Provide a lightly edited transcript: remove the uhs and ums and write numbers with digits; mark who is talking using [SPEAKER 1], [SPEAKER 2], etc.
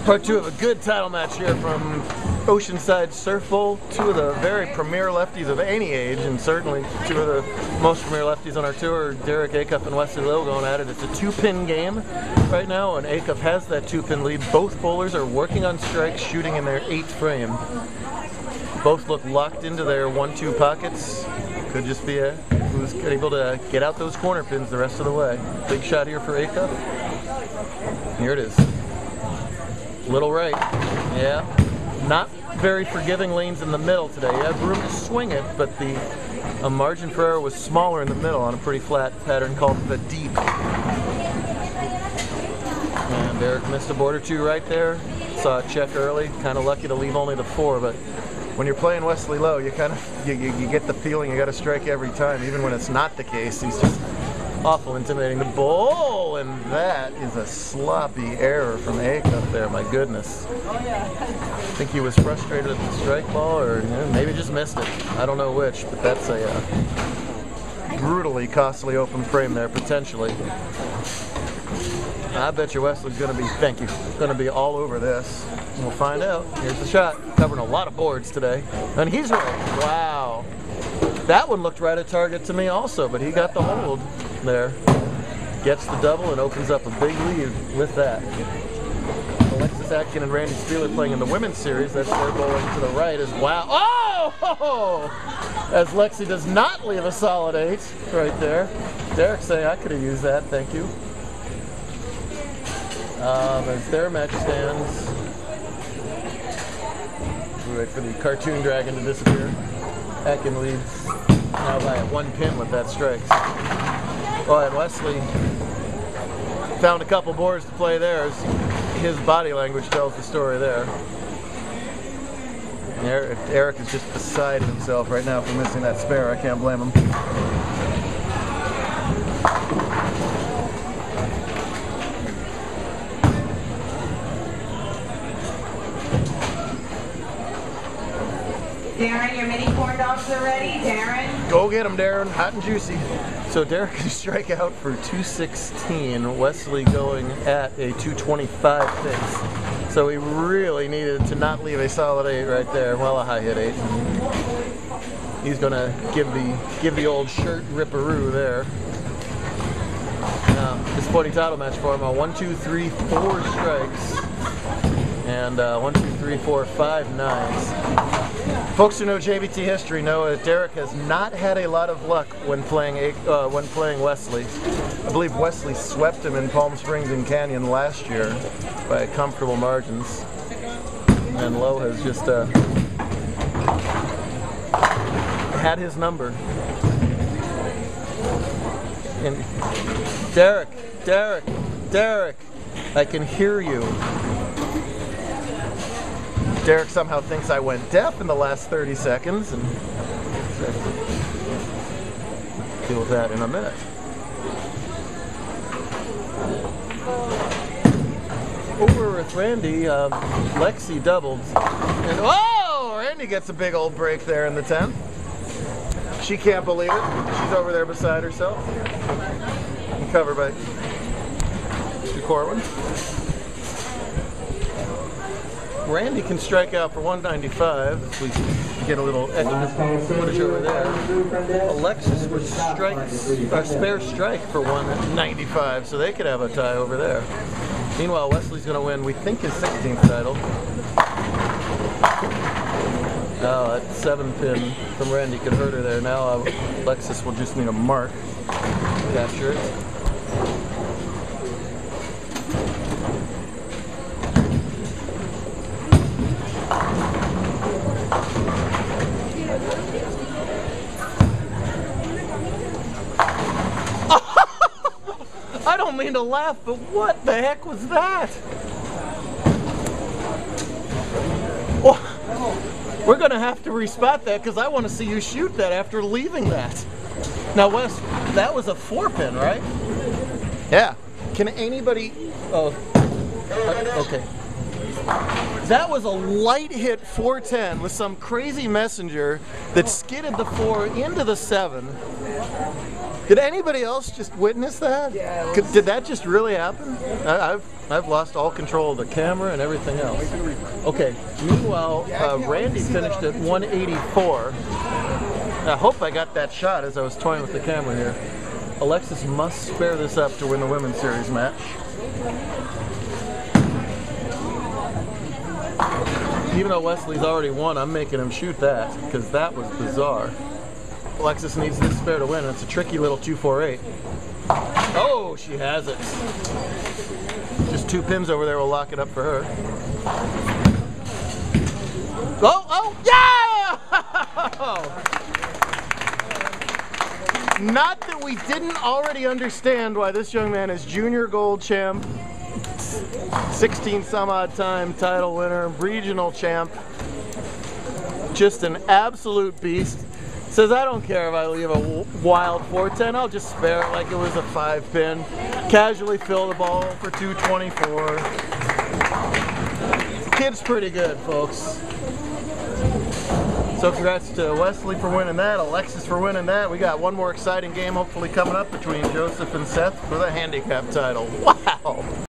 [SPEAKER 1] Part two of a good title match here from Oceanside Surf Bowl. Two of the very premier lefties of any age, and certainly two of the most premier lefties on our tour, Derek Acuff and Wesley Lowe, going at it. It's a two-pin game right now, and Acuff has that two-pin lead. Both bowlers are working on strikes, shooting in their 8th frame. Both look locked into their 1-2 pockets. Could just be who's able to get out those corner pins the rest of the way. Big shot here for Acuff. Here it is. Little right. Yeah. Not very forgiving lanes in the middle today. You have room to swing it, but the margin for error was smaller in the middle on a pretty flat pattern called the deep. And Derek missed a board or two right there. Saw a check early. Kind of lucky to leave only the 4, but when you're playing Wesley Lowe, you kind of you get the feeling you got to strike every time, even when it's not the case. He's just awful intimidating. The bowl, and that is a sloppy error from Acuff there. My goodness. I think he was frustrated at the strike ball, or maybe just missed it. I don't know which, but that's a brutally costly open frame there potentially. I bet you Wesley's going to be, thank you, going to be all over this. We'll find out. Here's the shot. Covering a lot of boards today. And he's right. Wow. That one looked right at target to me also, but he got the hold there. Gets the double and opens up a big lead with that. Alexis Atkin and Randy Spieler playing in the women's series. That's their bowling to the right as wow. Oh! As Lexi does not leave a solid 8 right there. Derek saying, I could have used that, thank you. As their match stands, we wait for the cartoon dragon to disappear. Atkin leads now by 1 pin with that strike. Oh, and Wesley found a couple boards to play there. His body language tells the story there. Eric is just beside himself right now for missing that spare. I can't blame him.
[SPEAKER 2] Darren, your mini corn dogs are ready. Darren?
[SPEAKER 1] Go get them, Darren. Hot and juicy. So Derek can strike out for 216. Wesley going at a 225 pace. So he really needed to not leave a solid 8 right there. Well, a high hit 8. He's going to give the old shirt ripperoo there. Disappointing title match for him. 1, 2, 3, 4 strikes. And 1, 2, 3, 4, 5 nines. Folks who know JBT history know that Derek has not had a lot of luck when playing Wesley. I believe Wesley swept him in Palm Springs and Canyon last year by comfortable margins. And Lowe has just had his number. And Derek, I can hear you. Derek somehow thinks I went deaf in the last 30 seconds, and deal with that in a minute. Over with Randy, Lexi doubled, and oh, Randy gets a big old break there in the 10th. She can't believe it. She's over there beside herself. And covered by Corwin. Randy can strike out for 195 if we get a little extra footage over there. Alexis would strike a spare strike for 195, so they could have a tie over there. Meanwhile, Wesley's going to win, we think, his 16th title. Oh, that 7-pin from Randy could hurt her there. Now Alexis will just need a mark to capture it. I don't mean to laugh, but what the heck was that? Oh, we're going to have to respot that because I want to see you shoot that after leaving that. Now, Wes, that was a 4-pin, right? Yeah. Can anybody... Oh, okay. That was a light hit 410 with some crazy messenger that skidded the 4 into the 7. Did anybody else just witness that?
[SPEAKER 3] Yeah.
[SPEAKER 1] Did that just really happen? I've lost all control of the camera and everything else. Okay. Meanwhile, Randy finished at 184. I hope I got that shot as I was toying with the camera here. Alexis must spare this up to win the women's series match. Even though Wesley's already won, I'm making him shoot that because that was bizarre. Alexis needs this spare to win, and it's a tricky little 248. Oh, she has it. Just 2 pins over there will lock it up for her. Oh, yeah! Not that we didn't already understand why this young man is junior gold champ, 16 some odd time title winner, regional champ, just an absolute beast. Says, I don't care if I leave a wild 410, I'll just spare it like it was a 5-pin. Casually fill the ball for 224. Kid's pretty good, folks. So congrats to Wesley for winning that, Alexis for winning that. We got one more exciting game hopefully coming up between Jozef and Seth for the handicap title. Wow!